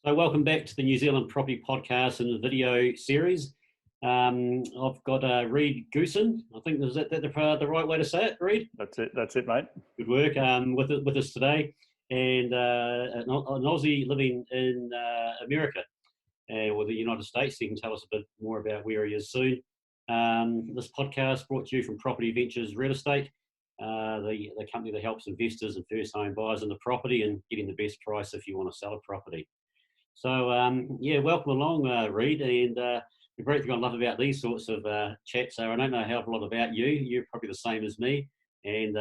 So welcome back to the New Zealand Property Podcast and the video series. I've got Reed Goossen. I think is that the right way to say it, Reed? That's it, mate. Good work with us today, and an Aussie living in America or the United States. He can tell us a bit more about where he is soon. This podcast brought to you from Property Ventures Real Estate, the company that helps investors and first home buyers in the property and getting the best price if you want to sell a property. So, welcome along, Reed. And the great thing I love about these sorts of chats are I don't know a hell of a lot about you. You're probably the same as me. And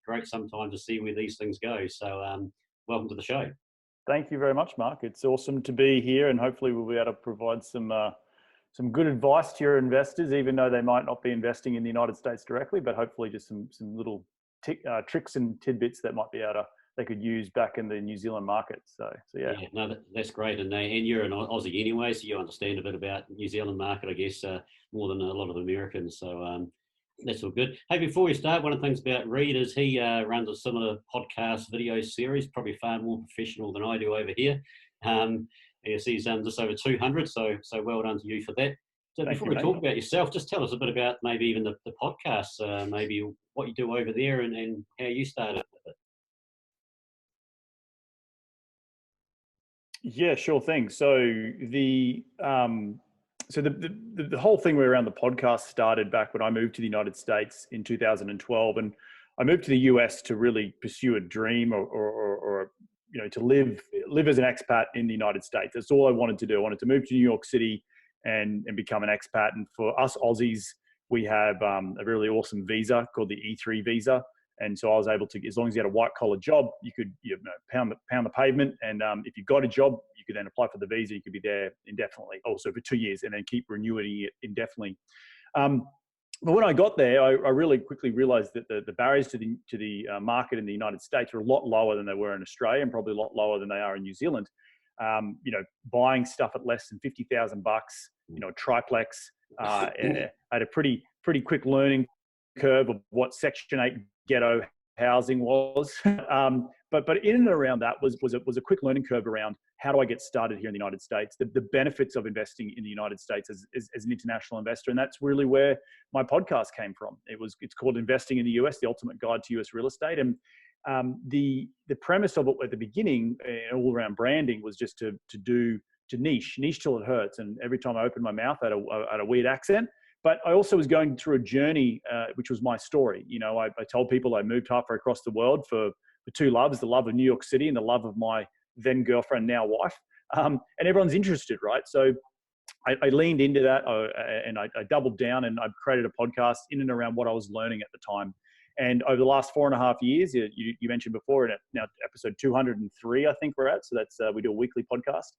great sometimes to see where these things go. So, welcome to the show. Thank you very much, Mark. It's awesome to be here, and hopefully we'll be able to provide some good advice to your investors, even though they might not be investing in the United States directly, but hopefully just some little tricks and tidbits that might be able to they could use back in the New Zealand market. So yeah. No, that's great. And you're an Aussie anyway, so you understand a bit about New Zealand market, I guess, more than a lot of Americans. So that's all good. Hey, before we start, one of the things about Reed is he runs a similar podcast video series, probably far more professional than I do over here. He's done just over 200, so well done to you for that. So before we talk about yourself, just tell us a bit about maybe even the podcast, maybe what you do over there and how you started with it. Yeah, sure thing. So the whole thing around the podcast started back when I moved to the United States in 2012, and I moved to the US to really pursue a dream or to live as an expat in the United States. That's all I wanted to do. I wanted to move to New York City and become an expat. And for us Aussies, we have a really awesome visa called the E3 visa. And so I was able to, as long as you had a white collar job, you could pound the pavement. And if you got a job, you could then apply for the visa. You could be there indefinitely, also for 2 years, and then keep renewing it indefinitely. But when I got there, I really quickly realized that the barriers to the market in the United States were a lot lower than they were in Australia, and probably a lot lower than they are in New Zealand. Buying stuff at less than $50,000, a triplex, at a pretty quick learning curve of what Section 8 ghetto housing was. But in and around that was a quick learning curve around how do I get started here in the United States, the benefits of investing in the United States as an international investor. And that's really where my podcast came from. It's called Investing in the US, the Ultimate Guide to US Real Estate. And the premise of it at the beginning, all around branding, was just to niche till it hurts. And every time I opened my mouth, I had a weird accent. But I also was going through a journey, which was my story. I told people I moved halfway across the world for two loves, the love of New York City and the love of my then girlfriend, now wife. And everyone's interested, right? So I leaned into that and I doubled down, and I created a podcast in and around what I was learning at the time. And over the last 4.5 years, you mentioned before, and now episode 203, I think we're at. So that's we do a weekly podcast.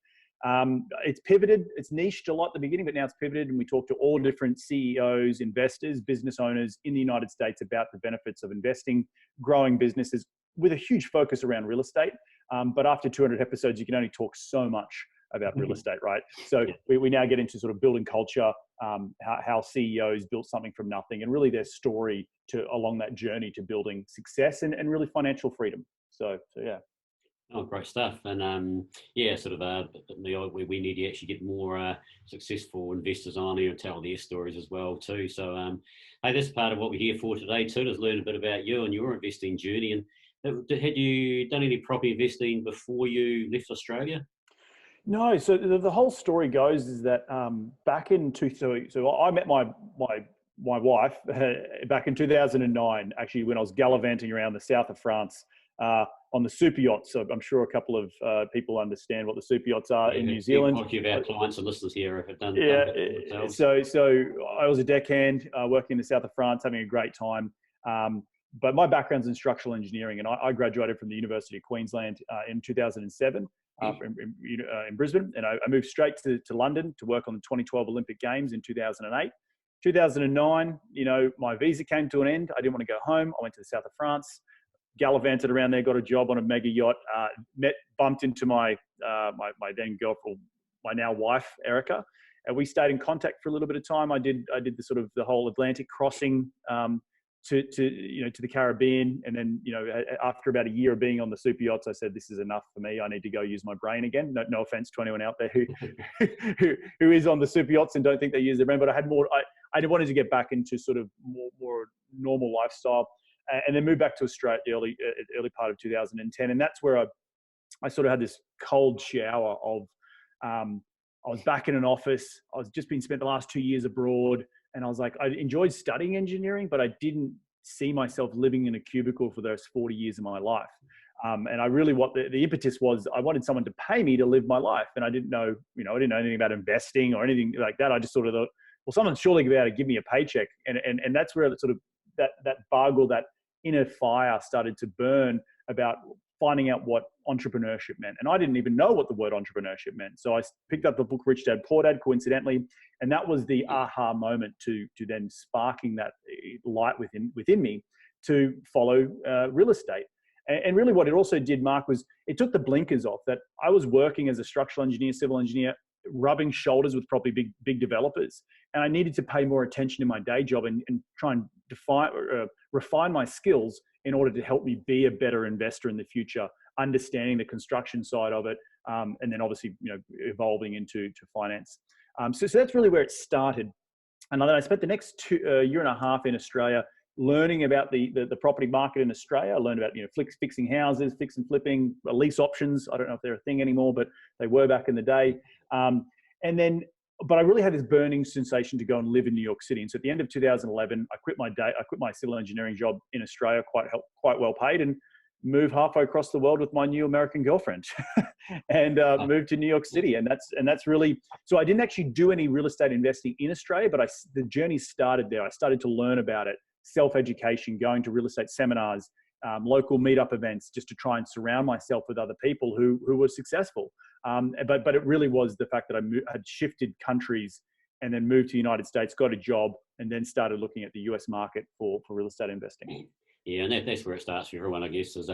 It's pivoted, it's niched a lot at the beginning, but now it's pivoted, and we talk to all different CEOs, investors, business owners in the United States about the benefits of investing, growing businesses with a huge focus around real estate. But after 200 episodes, you can only talk so much about real estate, right? So we now get into sort of building culture, how CEOs built something from nothing, and really their story along that journey to building success and really financial freedom. So yeah. Oh, great stuff. And we need to actually get more successful investors on here and tell their stories as well too. So hey, that's part of what we're here for today too, is learn a bit about you and your investing journey. And had you done any property investing before you left Australia? No. So the whole story goes is that back in so I met my wife back in 2009, actually, when I was gallivanting around the south of France on the super yachts. So I'm sure a couple of people understand what the super yachts are in New Zealand. A few of our clients and listeners here have done. So I was a deckhand working in the south of France, having a great time. But my background's in structural engineering, and I graduated from the University of Queensland in 2007 in Brisbane, and I moved straight to London to work on the 2012 Olympic Games in 2008. 2009, my visa came to an end. I didn't want to go home. I went to the south of France, gallivanted around there, got a job on a mega yacht, bumped into my then girlfriend, my now wife, Erica, and we stayed in contact for a little bit of time. I did the whole Atlantic crossing to the Caribbean. And then, after about a year of being on the super yachts, I said, this is enough for me. I need to go use my brain again. No offense to anyone out there who is on the super yachts and don't think they use their brain, but I wanted to get back into sort of more normal lifestyle, and then moved back to Australia early part of 2010. And that's where I sort of had this cold shower of, I was back in an office. I was just been spent the last 2 years abroad. And I was like, I enjoyed studying engineering, but I didn't see myself living in a cubicle for those 40 years of my life. And I really, what the impetus was, I wanted someone to pay me to live my life. And I didn't know, I didn't know anything about investing or anything like that. I just sort of thought, well, someone's surely going to be able to give me a paycheck. And that's where it sort of that bug or that inner fire started to burn about finding out what entrepreneurship meant. And I didn't even know what the word entrepreneurship meant. So I picked up the book Rich Dad Poor Dad coincidentally. And that was the aha moment to then sparking that light within me to follow real estate. And really what it also did, Mark, was it took the blinkers off that I was working as a structural engineer, civil engineer, rubbing shoulders with probably big developers. And I needed to pay more attention in my day job and try and refine my skills in order to help me be a better investor in the future, understanding the construction side of it, and then obviously evolving into finance. So that's really where it started. And then I spent the next year and a half in Australia learning about the property market in Australia. I learned about fixing houses, fix and flipping, lease options. I don't know if they're a thing anymore, but they were back in the day. But I really had this burning sensation to go and live in New York City. And so at the end of 2011, I quit my civil engineering job in Australia, quite well paid, and moved halfway across the world with my new American girlfriend, and moved to New York City. And that's really, so I didn't actually do any real estate investing in Australia, but the journey started there. I started to learn about it, self-education, going to real estate seminars, local meetup events, just to try and surround myself with other people who were successful. But it really was the fact that I had shifted countries and then moved to the United States, got a job, and then started looking at the US market for real estate investing. Yeah, and that's where it starts for everyone, I guess, is they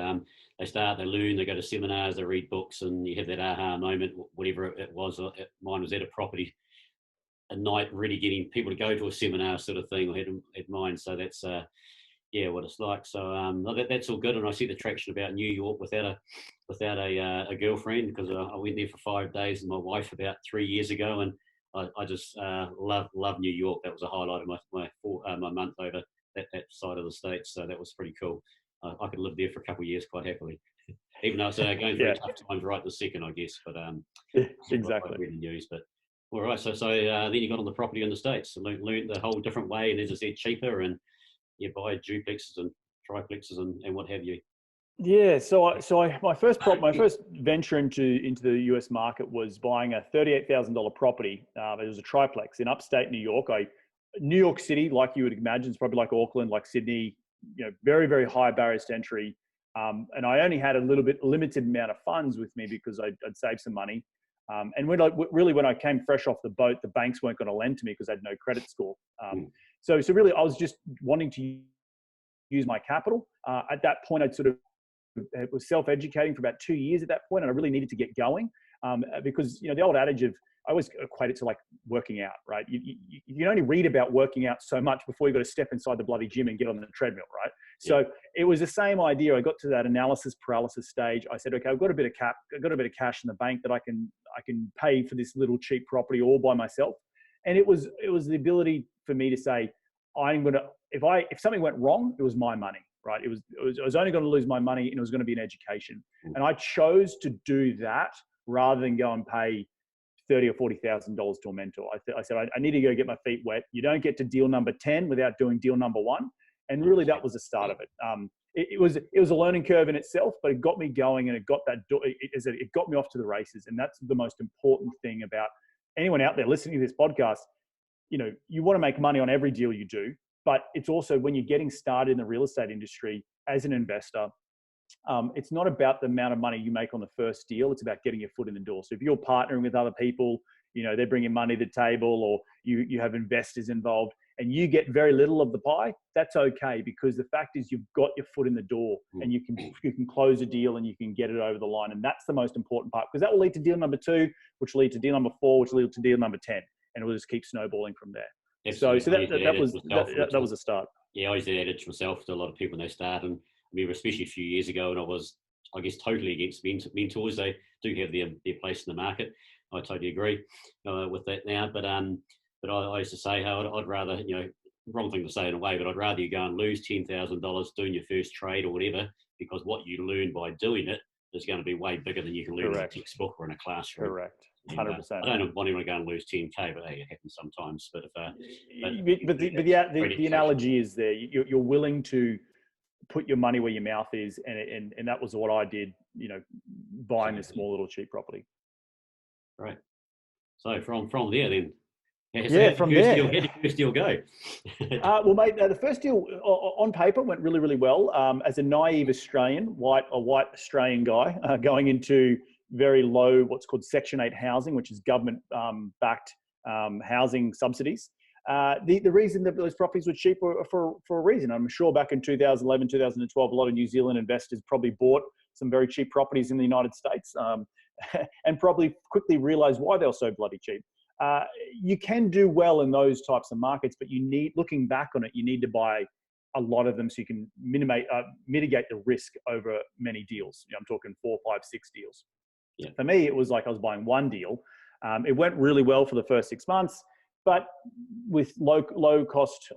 learn, they go to seminars, they read books, and you have that aha moment, whatever it was. Mine was at a property a night, really getting people to go to a seminar sort of thing, or had mine. So that's what it's like. So that's all good. And I see the traction about New York without a girlfriend, because I went there for 5 days with my wife about 3 years ago, and I just love New York. That was a highlight of my month over that side of the States. So that was pretty cool. I could live there for a couple of years quite happily, even though it's going through tough times right this second, I guess. But exactly. Reading news, but all right. So then you got on the property in the States and learned the whole different way, and as I said, cheaper, and you buy duplexes and triplexes and what have you. Yeah, my first venture into the US market was buying a $38,000 property. It was a triplex in upstate New York. New York City, like you would imagine, is probably like Auckland, like Sydney. Very, very high barriers to entry. And I only had a limited amount of funds with me because I'd saved some money. And when I came fresh off the boat, the banks weren't going to lend to me because I had no credit score. So really, I was just wanting to use my capital. At that point, I was self-educating for about 2 years at that point, and I really needed to get going because the old adage of, I always equate it to like working out, right? You can only read about working out so much before you got to step inside the bloody gym and get on the treadmill, right? Yeah. So it was the same idea. I got to that analysis paralysis stage. I said, okay, I've got a bit of cash in the bank that I can pay for this little cheap property all by myself. And it was the ability for me to say, if something went wrong, it was my money, right? I was only going to lose my money, and it was going to be an education. And I chose to do that rather than go and pay $30,000 or $40,000 to a mentor. I said, I need to go get my feet wet. You don't get to deal number 10 without doing deal number 1. And really, that was the start of it. It was a learning curve in itself, but it got me going, and it got me off to the races. And that's the most important thing about anyone out there listening to this podcast. You want to make money on every deal you do, but it's also when you're getting started in the real estate industry as an investor, it's not about the amount of money you make on the first deal. It's about getting your foot in the door. So if you're partnering with other people, they're bringing money to the table, or you have investors involved, and you get very little of the pie, that's okay, because the fact is you've got your foot in the door, and you can close a deal and you can get it over the line. And that's the most important part, because that will lead to deal number 2, which will lead to deal number 4, which will lead to deal number 10. And it will just keep snowballing from there. Absolutely. So that was the start. yeah, I used that adage myself to a lot of people when they start. And I remember, especially a few years ago, and I was, I guess, totally against mentors. They do have their place in the market. I totally agree with that now. But I used to say, how I'd rather, wrong thing to say in a way, but I'd rather you go and lose $10,000 doing your first trade or whatever, because what you learn by doing it is going to be way bigger than you can learn in a textbook or in a classroom. Correct. And, 100%. I don't want anyone to go and lose 10K, but hey, it happens sometimes. But the analogy is there. You're willing to put your money where your mouth is, and that was what I did. Buying this small little cheap property. Right. So from there, then. From there. How did the first deal go? Well, mate, the first deal on paper went really, really well. As a naive Australian, white Australian guy going into very low, what's called Section 8 housing, which is government-backed housing subsidies. The reason that those properties were cheap were for a reason. I'm sure back in 2011, 2012, a lot of New Zealand investors probably bought some very cheap properties in the United States and probably quickly realized why they were so bloody cheap. You can do well in those types of markets, but looking back on it, you need to buy a lot of them so you can mitigate the risk over many deals. I'm talking 4, 5, 6 deals. Yeah. For me, it was like I was buying one deal. It went really well for the first 6 months, but with low cost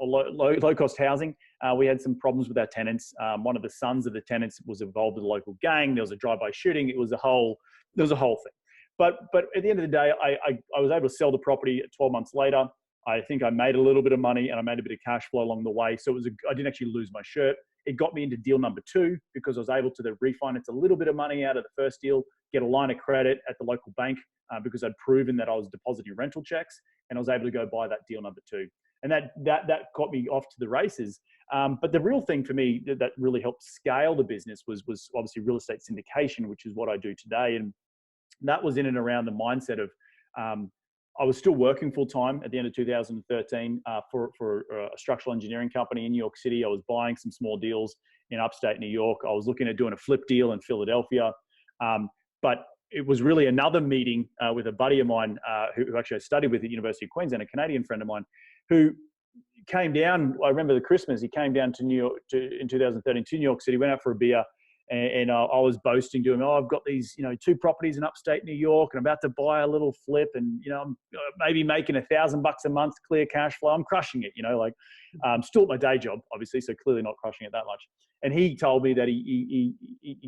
housing, we had some problems with our tenants. One of the sons of the tenants was involved with a local gang. There was a drive-by shooting. It was a whole thing. But at the end of the day, I was able to sell the property 12 months later. I think I made a little bit of money and I made a bit of cash flow along the way. So I didn't actually lose my shirt. It got me into deal number 2 because I was able to refinance a little bit of money out of the first deal, get a line of credit at the local bank because I'd proven that I was depositing rental checks, and I was able to go buy that deal number 2. And that got me off to the races. But the real thing for me that really helped scale the business was obviously real estate syndication, which is what I do today. And that was in and around the mindset of I was still working full time at the end of 2013 for a structural engineering company in New York City. I was buying some small deals in upstate New York. I was looking at doing a flip deal in Philadelphia. But it was really another meeting with a buddy of mine who actually I studied with at the University of Queensland, a Canadian friend of mine, who came down. I remember the Christmas, he came down to New York in 2013 to New York City, went out for a beer. And I was boasting to him, I've got these, 2 properties in upstate New York, and I'm about to buy a little flip, and I'm maybe making $1,000 a month clear cash flow. I'm crushing it, still at my day job, obviously, so clearly not crushing it that much. And he told me that he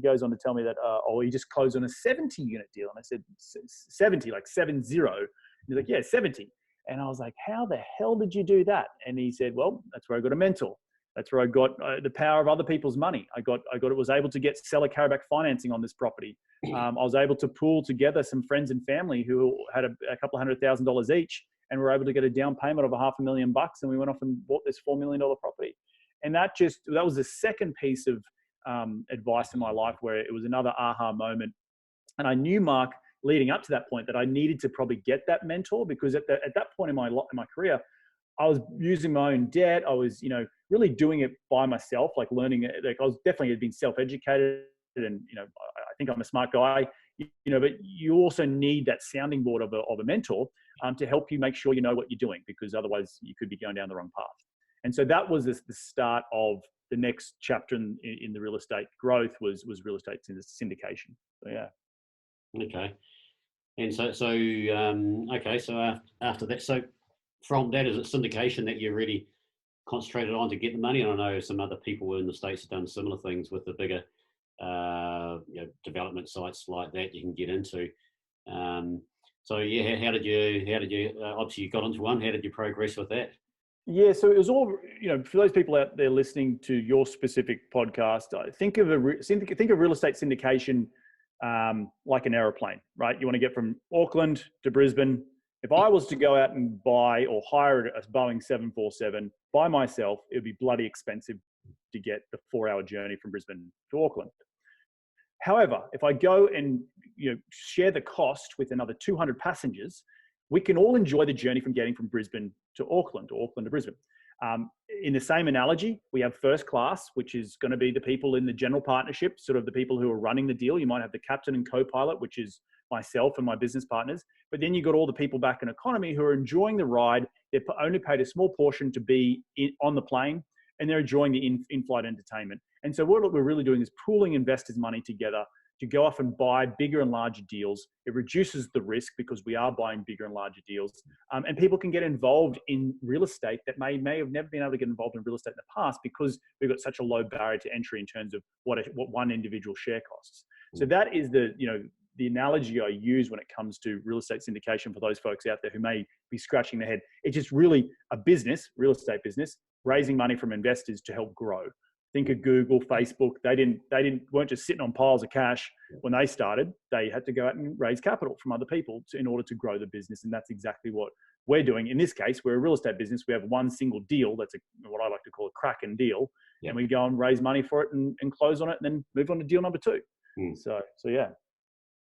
goes on to tell me that he just closed on a 70-unit deal, and I said 70, like 70. And he's like, yeah, 70. And I was like, how the hell did you do that? And he said, well, that's where I got a mentor. That's where I got the power of other people's money. Was able to get seller carryback financing on this property. I was able to pool together some friends and family who had a couple of $100,000 each, and were able to get a down payment of $500,000, and we went off and bought this $4 million property. And that was the second piece of advice in my life where it was another aha moment. And I knew, Mark, leading up to that point, that I needed to probably get that mentor, because at that point in my career, I was using my own debt. I was, really doing it by myself, like learning it. Like I was definitely had been self-educated, and, I think I'm a smart guy, but you also need that sounding board of a mentor to help you make sure you know what you're doing, because otherwise you could be going down the wrong path. And so that was the start of the next chapter in the real estate growth was real estate syndication. So, yeah. Okay. And so after that, so from that, is it syndication that you really concentrated on to get the money? And I know some other people in the States have done similar things with the bigger development sites like that you can get into. So yeah, how did you obviously you got into one, how did you progress with that? Yeah, so it was all, for those people out there listening to your specific podcast, think of real estate syndication like an aeroplane, right? You want to get from Auckland to Brisbane. If I was to go out and buy or hire a Boeing 747 by myself, it would be bloody expensive to get the 4-hour journey from Brisbane to Auckland. However, if I go and share the cost with another 200 passengers, we can all enjoy the journey from getting from Brisbane to Auckland, or Auckland to Brisbane. In the same analogy, we have first class, which is going to be the people in the general partnership, sort of the people who are running the deal. You might have the captain and co-pilot, which is myself and my business partners. But then you got all the people back in economy who are enjoying the ride. They're only paid a small portion to be on the plane, and they're enjoying the in-flight entertainment. And so what we're really doing is pooling investors' money together to go off and buy bigger and larger deals. It reduces the risk because we are buying bigger and larger deals. And people can get involved in real estate that may have never been able to get involved in real estate in the past because we've got such a low barrier to entry in terms of what one individual share costs. So that is the analogy I use when it comes to real estate syndication for those folks out there who may be scratching their head. It's just really a business, real estate business, raising money from investors to help grow. Think of Google, Facebook. They weren't just sitting on piles of cash when they started. They had to go out and raise capital from other people in order to grow the business. And that's exactly what we're doing. In this case, we're a real estate business. We have one single deal. That's what I like to call a Kraken deal. Yep. And we go and raise money for it and close on it and then move on to deal number 2. So yeah.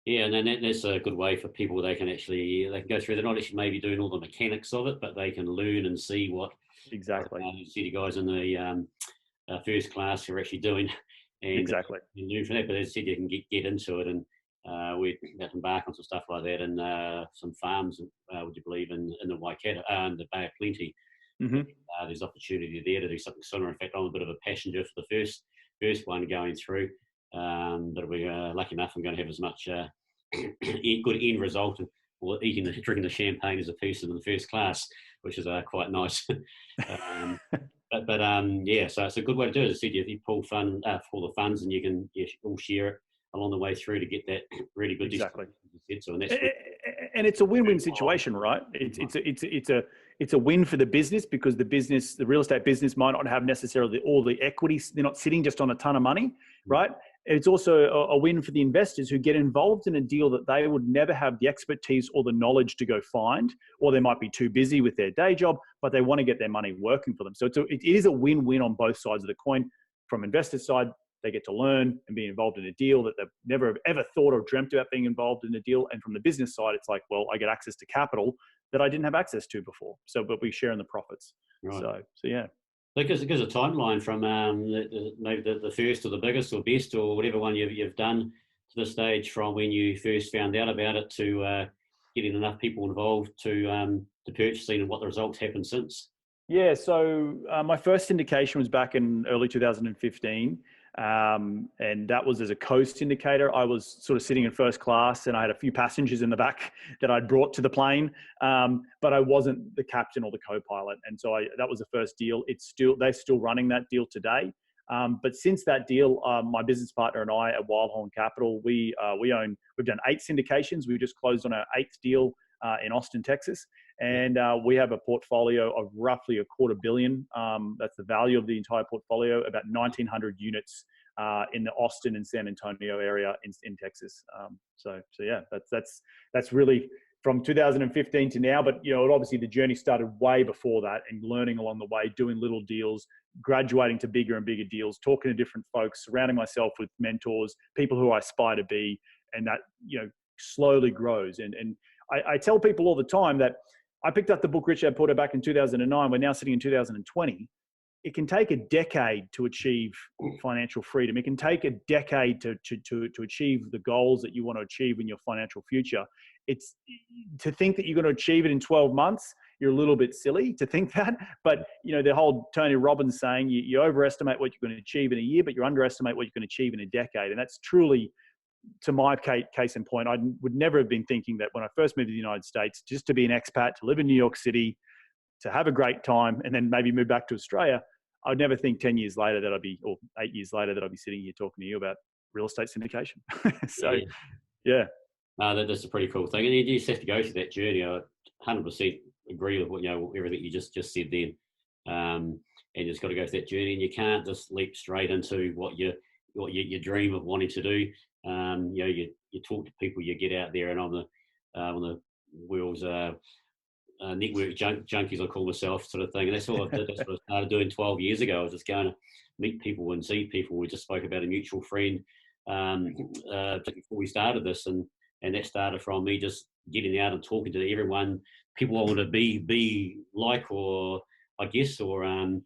Yeah, and then that's a good way for people. They can go through. They're not actually maybe doing all the mechanics of it, but they can learn and see what exactly you see the guys in the first class who are actually doing, and exactly learn from that. But as I said, you can get into it, and we embark on some stuff like that, and some farms. Would you believe in the Waikato and the Bay of Plenty? Mm-hmm. There's opportunity there to do something similar. In fact, I'm a bit of a passenger for the first one going through. But we're lucky enough. I'm going to have as much good end result, or drinking the champagne as a person in the first class, which is quite nice. Yeah, so it's a good way to do it. As I said, you pull the funds, and you can all share it along the way through to get that really good. Exactly. And it's a win-win situation, right? It's a win for the business because the real estate business might not have necessarily all the equity. They're not sitting just on a ton of money, right? It's also a win for the investors who get involved in a deal that they would never have the expertise or the knowledge to go find, or they might be too busy with their day job, but they want to get their money working for them. So it is a win-win on both sides of the coin. From investors' side, they get to learn and be involved in a deal that they've never ever thought or dreamt about being involved in a deal. And from the business side, it's like, well, I get access to capital that I didn't have access to before. But we share in the profits. Right. So yeah. Because it gives a timeline from maybe the first or the biggest or best or whatever one you've done to this stage, from when you first found out about it to getting enough people involved to purchasing, and what the results happened since. Yeah, so my first syndication was back in early 2015. And that was as a co-syndicator. I was sort of sitting in first class, and I had a few passengers in the back that I'd brought to the plane, but I wasn't the captain or the co-pilot. And so that was the first deal. They're still running that deal today. But since that deal, my business partner and I at Wildhorn Capital, we've done 8 syndications. We just closed on our 8th deal in Austin, Texas. And we have a portfolio of roughly $250 million. That's the value of the entire portfolio, about 1,900 units in the Austin and San Antonio area in Texas. So yeah, that's really from 2015 to now. But obviously the journey started way before that, and learning along the way, doing little deals, graduating to bigger and bigger deals, talking to different folks, surrounding myself with mentors, people who I aspire to be, and that slowly grows. And I tell people all the time that I picked up the book Rich Dad Poor Dad back in 2009. We're now sitting in 2020. It can take a decade to achieve financial freedom. It can take a decade to achieve the goals that you want to achieve in your financial future. It's to think that you're going to achieve it in 12 months. You're a little bit silly to think that. But the whole Tony Robbins saying, you overestimate what you're going to achieve in a year, but you underestimate what you're going to achieve in a decade. And that's truly, to my case in point, I would never have been thinking that when I first moved to the United States, just to be an expat, to live in New York City, to have a great time, and then maybe move back to Australia, I would never think 10 years later or 8 years later that I'd be sitting here talking to you about real estate syndication. So, yeah. That's a pretty cool thing. And you just have to go through that journey. I 100% agree with everything you just said then. And you just got to go through that journey, and you can't just leap straight into what you dream of wanting to do. You talk to people, you get out there, and on the world's network junkies, I call myself, sort of thing. And that's what I started doing 12 years ago. I was just going to meet people and see people. We just spoke about a mutual friend before we started this, and that started from me just getting out and talking to everyone, people I want to be like, or I guess, or that's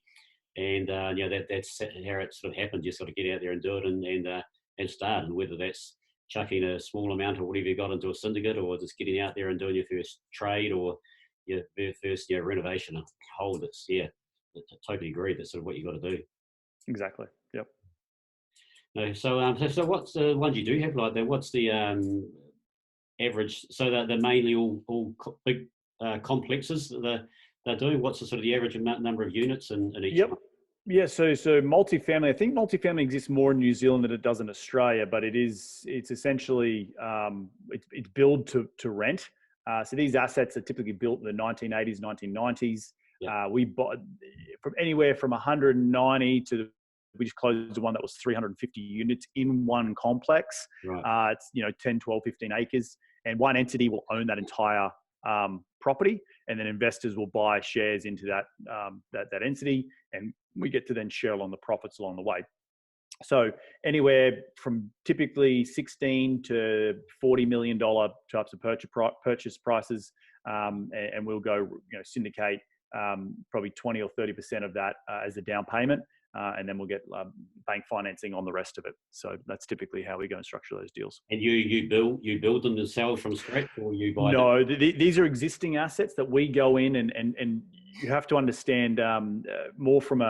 how it sort of happened. You sort of get out there and do it, and start. And whether that's chucking a small amount or whatever you got into a syndicate, or just getting out there and doing your first trade, or your first renovation and hold. totally agree. That's sort of what you've got to do. Exactly. Yep. No, so what's the ones you do have like that? What's the average? So that they're mainly all big complexes that they're doing. What's the sort of the average number of units in each Yep. one? Yeah, so multifamily. I think multifamily exists more in New Zealand than it does in Australia, but it's essentially it's built to rent. So these assets are typically built in the 1980s, 1990s. Yeah. We bought from anywhere from 190 to we just closed one that was 350 units in one complex. Right. It's 10, 12, 15 acres, and one entity will own that entire property, and then investors will buy shares into that entity, and we get to then share along the profits along the way. So anywhere from typically $16 to $40 million types of purchase prices, and we'll go syndicate probably 20 or 30% of that as a down payment. And then we'll get bank financing on the rest of it. So that's typically how we go and structure those deals. And you build them themselves from scratch, or you buy them? No, these are existing assets that we go in and you have to understand more from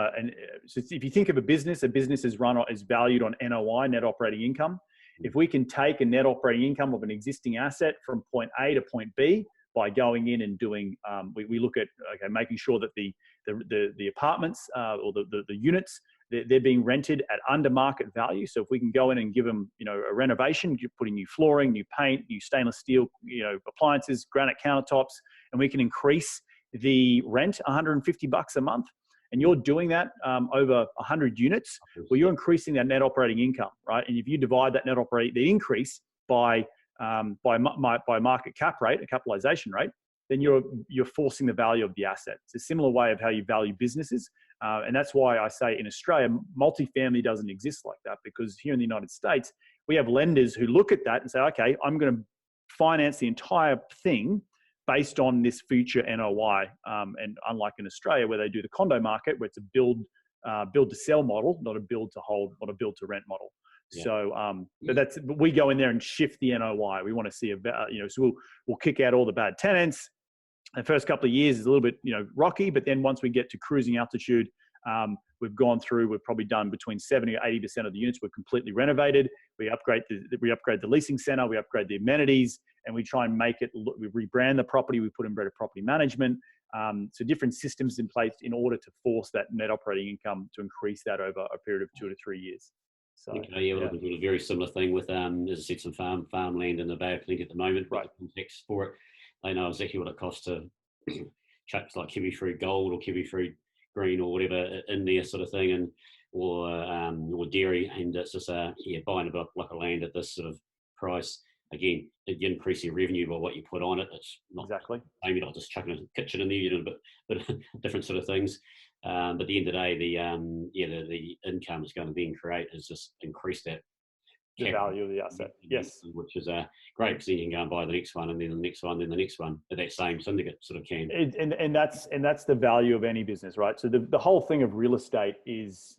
so if you think of a business is valued on NOI, net operating income. If we can take a net operating income of an existing asset from point A to point B by going in and doing, we look at making sure that the apartments or the units, they're being rented at under market value. So if we can go in and give them, a renovation, putting new flooring, new paint, new stainless steel, appliances, granite countertops, and we can increase the rent $150 a month, and you're doing that over 100 units, well, you're increasing that net operating income, right? And if you divide that the increase by market cap rate, a capitalization rate, then you're forcing the value of the asset. It's a similar way of how you value businesses. And that's why I say in Australia, multifamily doesn't exist like that, because here in the United States, we have lenders who look at that and say, okay, I'm going to finance the entire thing based on this future NOI. And unlike in Australia, where they do the condo market, where it's a build to sell model, not a build to hold, not a build to rent model. Yeah. So, but we go in there and shift the NOI. We want to see so we'll kick out all the bad tenants. The first couple of years is a little bit, rocky, but then once we get to cruising altitude, we've probably done between 70 or 80% of the units. We're completely renovated. We upgrade the leasing center, we upgrade the amenities, and we try and we rebrand the property. We put in better property management. So different systems in place in order to force that net operating income to increase that over a period of 2 to 3 years. So, we're doing a very similar thing with, as I said, some farmland in the Bay of Plenty at the moment. Right. The context for it, they know exactly what it costs to chuck like kiwi fruit gold or kiwi fruit green or whatever in there, sort of thing, or dairy, and it's just buying a block of land at this sort of price. Again, you increase your revenue by what you put on it. It's not exactly. You're not just chucking a kitchen in there, but different sort of things. But at the end of the day, the income is going to then create is just increase that the value of the asset. Yes, which is great, because then you can go and buy the next one, and then the next one, then the next one. But that same syndicate sort of can. And that's the value of any business, right? So the whole thing of real estate is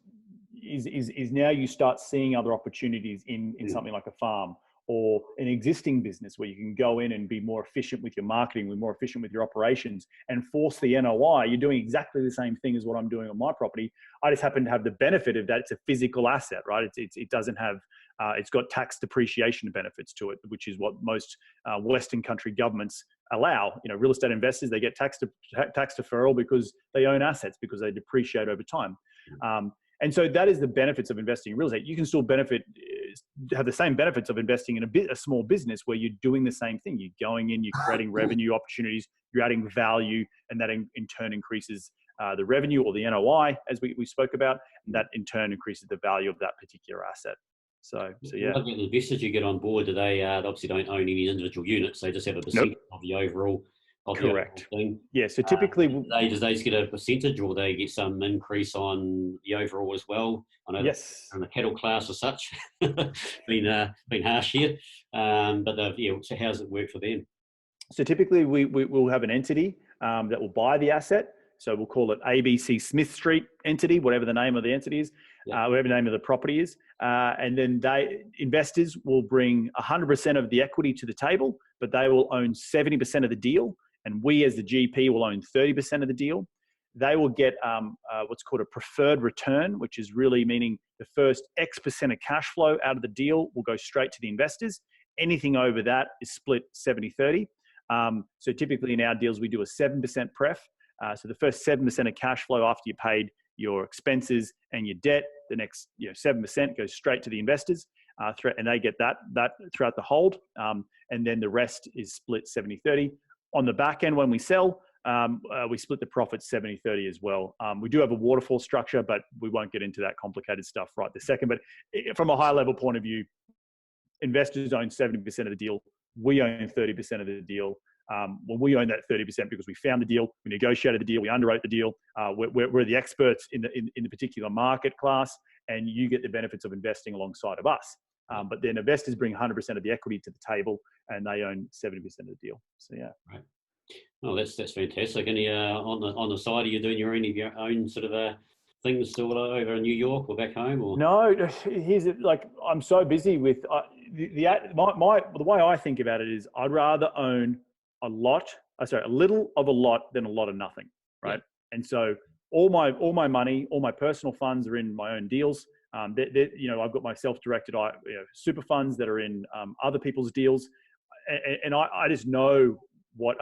now you start seeing other opportunities in something like a farm or an existing business where you can go in and be more efficient with your marketing, be more efficient with your operations, and force the NOI. You're doing exactly the same thing as what I'm doing on my property. I just happen to have the benefit of that. It's a physical asset, right? It doesn't have, it's got tax depreciation benefits to it, which is what most Western country governments allow. Real estate investors, they get tax deferral because they own assets, because they depreciate over time. And so that is the benefits of investing in real estate. You can still have the same benefits of investing in a small business where you're doing the same thing. You're going in, you're creating revenue opportunities, you're adding value, and that in turn increases the revenue or the NOI, as we spoke about, and that in turn increases the value of that particular asset. So yeah. What about the investors you get on board? Do they obviously don't own any individual units? They just have a percentage of the overall. Correct. Thing. Yeah. So typically, do they just get a percentage, or they get some increase on the overall as well? I know yes, in the cattle class as such, been harsh here, but so how does it work for them? So typically, we'll have an entity that will buy the asset. So we'll call it ABC Smith Street entity, whatever the name of the entity is, whatever the name of the property is, and then investors will bring 100% of the equity to the table, but they will own 70% of the deal. And we as the GP will own 30% of the deal. they will get what's called a preferred return, which is really meaning the first X% of cash flow out of the deal will go straight to the investors. Anything over that is split 70-30. So typically in our deals, we do a 7% pref. So the first 7% of cash flow after you paid your expenses and your debt, the next 7% goes straight to the investors, and they get that throughout the hold. And then the rest is split 70-30. On the back end, when we sell, we split the profits 70-30 as well. We do have a waterfall structure, but we won't get into that complicated stuff right this second. But from a high level point of view, investors own 70% of the deal. We own 30% of the deal. Well, we own that 30% because we found the deal, we negotiated the deal, we underwrote the deal. We're the experts in the particular market class, and you get the benefits of investing alongside of us. But then investors bring 100% of the equity to the table, and they own 70% of the deal. So yeah. Right. Oh, that's fantastic. Any on the side, are you doing your own sort of things still over in New York or back home? Or no, here's it. Like, I'm so busy with the way I think about it is I'd rather own a little of a lot than a lot of nothing, right? Yeah. And so all my money, all my personal funds are in my own deals. I've got my self-directed super funds that are in other people's deals, and I just know what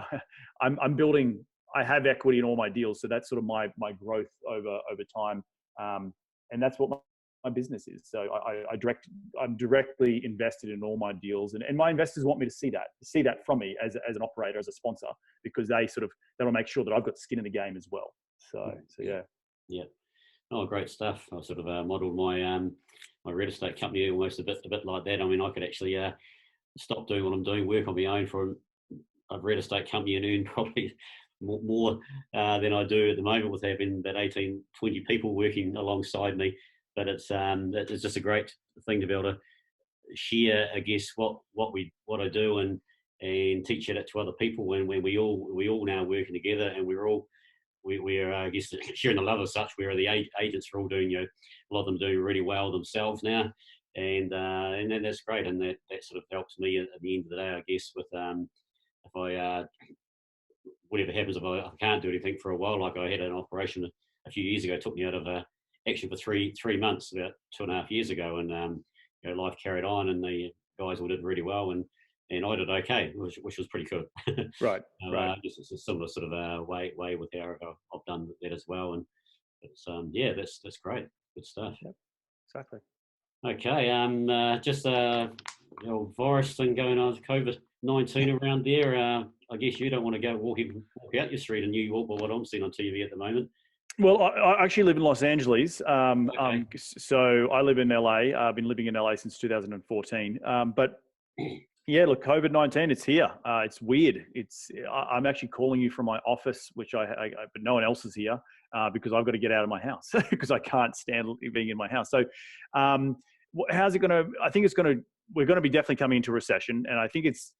I'm building. I have equity in all my deals, so that's sort of my growth over time, and that's what my business is. So I'm directly invested in all my deals, and my investors want me to see that from me as an operator, as a sponsor, because they'll make sure that I've got skin in the game as well. So yeah. Yeah. Oh, great stuff. I sort of modelled my real estate company almost a bit like that. I mean, I could actually stop doing what I'm doing, work on my own for a real estate company, and earn probably more than I do at the moment with having that 18, 20 people working alongside me. But it's just a great thing to be able to share, I guess, what I do and teach it to other people when we all now working together, and we're I guess sharing the love as such. Where the agents are all doing, a lot of them doing really well themselves now, and then that's great, and that sort of helps me at the end of the day, I guess, with if I whatever happens, if I can't do anything for a while, like I had an operation a few years ago, it took me out of action for three months about 2.5 years ago, and life carried on, and the guys all did really well, and I did okay, which was pretty good. Right. Right. It's a similar sort of way with how I've done that as well, and it's that's great, good stuff. Yep. Exactly. Okay, just virus thing going on, COVID-19 around there. I guess you don't want to go walk out your street in New York, but what I'm seeing on TV at the moment. Well, I actually live in Los Angeles. Okay. So I live in LA. I've been living in LA since 2014. But yeah, look, COVID-19, it's here. It's weird. I'm actually calling you from my office, which but no one else is here because I've got to get out of my house because I can't stand being in my house. So how's it going to, I think we're going to be definitely coming into recession. And I think it's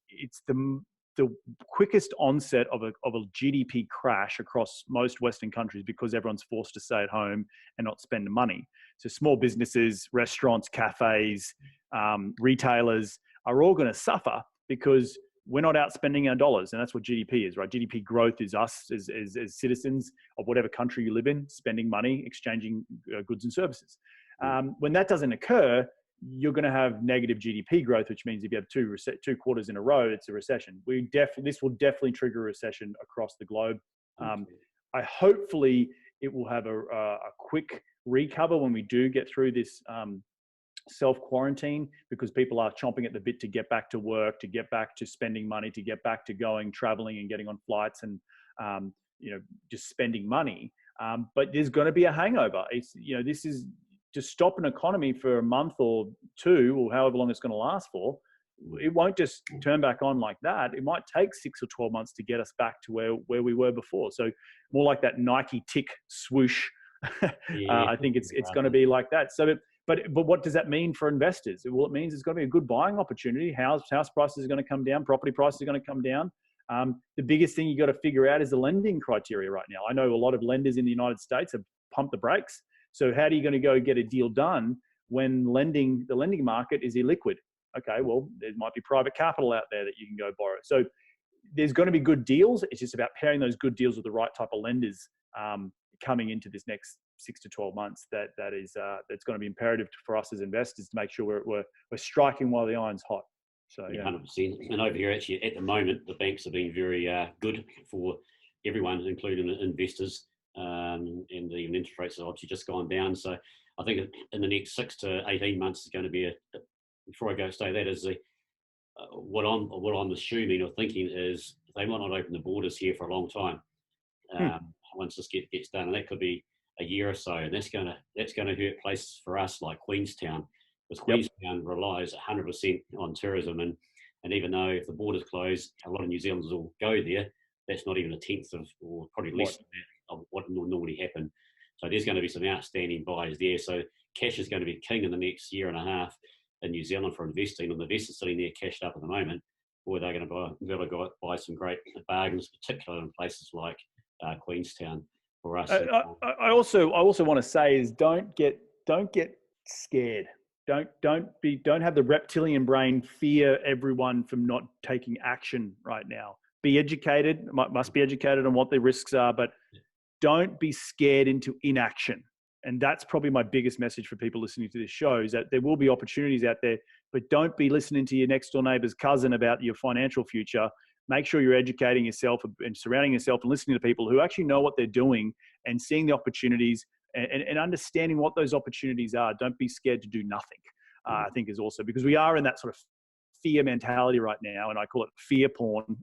the quickest onset of a GDP crash across most Western countries because everyone's forced to stay at home and not spend money. So small businesses, restaurants, cafes, retailers are all going to suffer because we're not out spending our dollars. And that's what GDP is, right? GDP growth is us as citizens of whatever country you live in, spending money, exchanging goods and services. When that doesn't occur, you're going to have negative GDP growth, which means if you have two quarters in a row, it's a recession. This will definitely trigger a recession across the globe. Hopefully it will have a quick recover when we do get through this self-quarantine, because people are chomping at the bit to get back to work, to get back to spending money, to get back to traveling and getting on flights and just spending money. But there's going to be a hangover. This is to stop an economy for a month or two or however long it's going to last for. It won't just turn back on like that. It might take 6 or 12 months to get us back to where we were before. So more like that Nike tick swoosh. I think it's going to be like that. So, but what does that mean for investors? Well, it means it's going to be a good buying opportunity. House prices are going to come down. Property prices are going to come down. The biggest thing you got to figure out is the lending criteria right now. I know a lot of lenders in the United States have pumped the brakes. So how are you going to go get a deal done when the lending market is illiquid? Okay, well, there might be private capital out there that you can go borrow. So there's going to be good deals. It's just about pairing those good deals with the right type of lenders coming into this next 6 to 12 months that's going to be imperative for us as investors to make sure we're striking while the iron's hot. So yeah, 100%. And over here, actually, at the moment, the banks have been very good for everyone, including the investors, and even interest rates have obviously just gone down. So I think in the next 6 to 18 months is going to be before I go say that is what I'm assuming or thinking is they might not open the borders here for a long time. Once this gets done, and that could be a year or so, and that's going to hurt places for us like Queenstown, because Queenstown relies 100% on tourism, and even though if the borders close, a lot of New Zealanders will go there. That's not even a tenth of, or probably less than that, of what will normally happen. So there's going to be some outstanding buyers there. So cash is going to be king in the next year and a half in New Zealand for investing, and the investors sitting there cashed up at the moment, boy, they're going to be able to buy some great bargains, particularly in places like Queenstown for us. I also want to say is don't get scared. Don't have the reptilian brain fear everyone from not taking action right now. Be educated, must be educated on what the risks are, but don't be scared into inaction. And that's probably my biggest message for people listening to this show, is that there will be opportunities out there, but don't be listening to your next door neighbor's cousin about your financial future. Make sure you're educating yourself and surrounding yourself and listening to people who actually know what they're doing and seeing the opportunities and understanding what those opportunities are. Don't be scared to do nothing, I think is also, because we are in that sort of fear mentality right now, and I call it fear porn,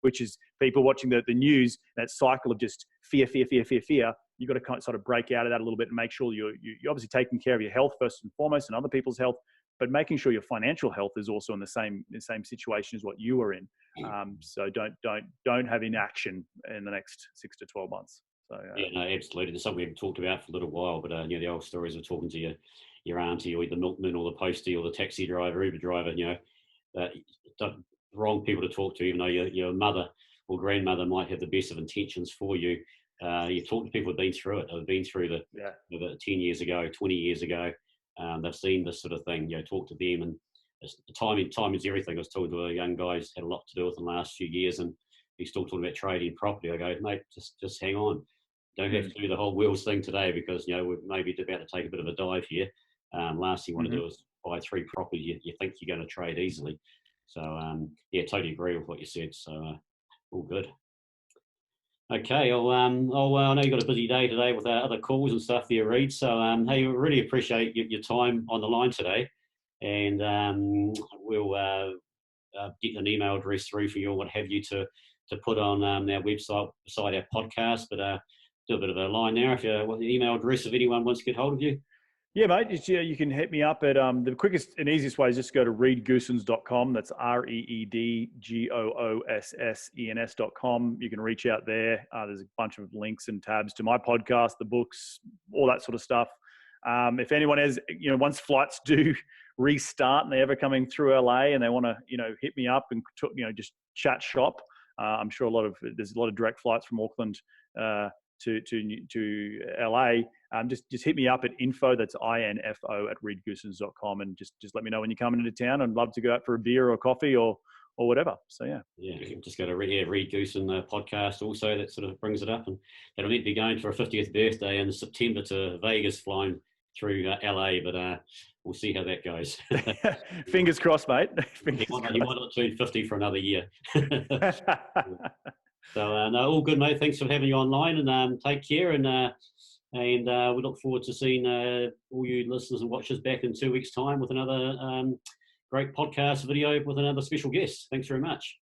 which is people watching the news, that cycle of just fear. You've got to kind of sort of break out of that a little bit and make sure you're obviously taking care of your health first and foremost, and other people's health, but making sure your financial health is also in the same situation as what you are in. So don't have inaction in the next 6 to 12 months. So yeah, no, absolutely. There's something we've talked about for a little while, but the old stories of talking to your auntie or the milkman or the postie or the taxi driver, Uber driver, the wrong people to talk to, even though your mother or grandmother might have the best of intentions for you. You talk to people who've been through it, have been through the 10 years ago, 20 years ago. They've seen this sort of thing. Talk to them, and time is everything. I was talking to a young guy who's had a lot to do with in the last few years, and he's still talking about trading property. I go, mate, just hang on. Don't have to do the whole wheels thing today, because we're maybe about to take a bit of a dive here. Last thing you want to do is buy 3 properties you think you're going to trade easily. So totally agree with what you said. So all good. Okay, I know you've got a busy day today with other calls and stuff there, Reed. So, hey, we really appreciate your time on the line today. And we'll get an email address through for you or what have you to put on our website beside our podcast. But do a bit of a line now if you want the email address if anyone wants to get hold of you. Yeah, mate. You can hit me up at the quickest and easiest way is just go to reedgoossens.com. That's reedgoossens.com. You can reach out there. There's a bunch of links and tabs to my podcast, the books, all that sort of stuff. If anyone has, once flights do restart and they're ever coming through LA and they want to, hit me up and just chat shop. I'm sure there's a lot of direct flights from Auckland to LA. Just hit me up at info, that's info at reedgoossens.com, and just let me know when you're coming into town. I'd love to go out for a beer or coffee or whatever. So yeah, you can just go to Reed Goossen podcast also, that sort of brings it up, and that'll meant to be going for a 50th birthday in September to Vegas, flying through LA, but we'll see how that goes. Fingers crossed, mate. He might not turn 50 for another year. So no, all good, mate. Thanks for having you online, and take care. And we look forward to seeing all you listeners and watchers back in 2 weeks' time with another great podcast video with another special guest. Thanks very much.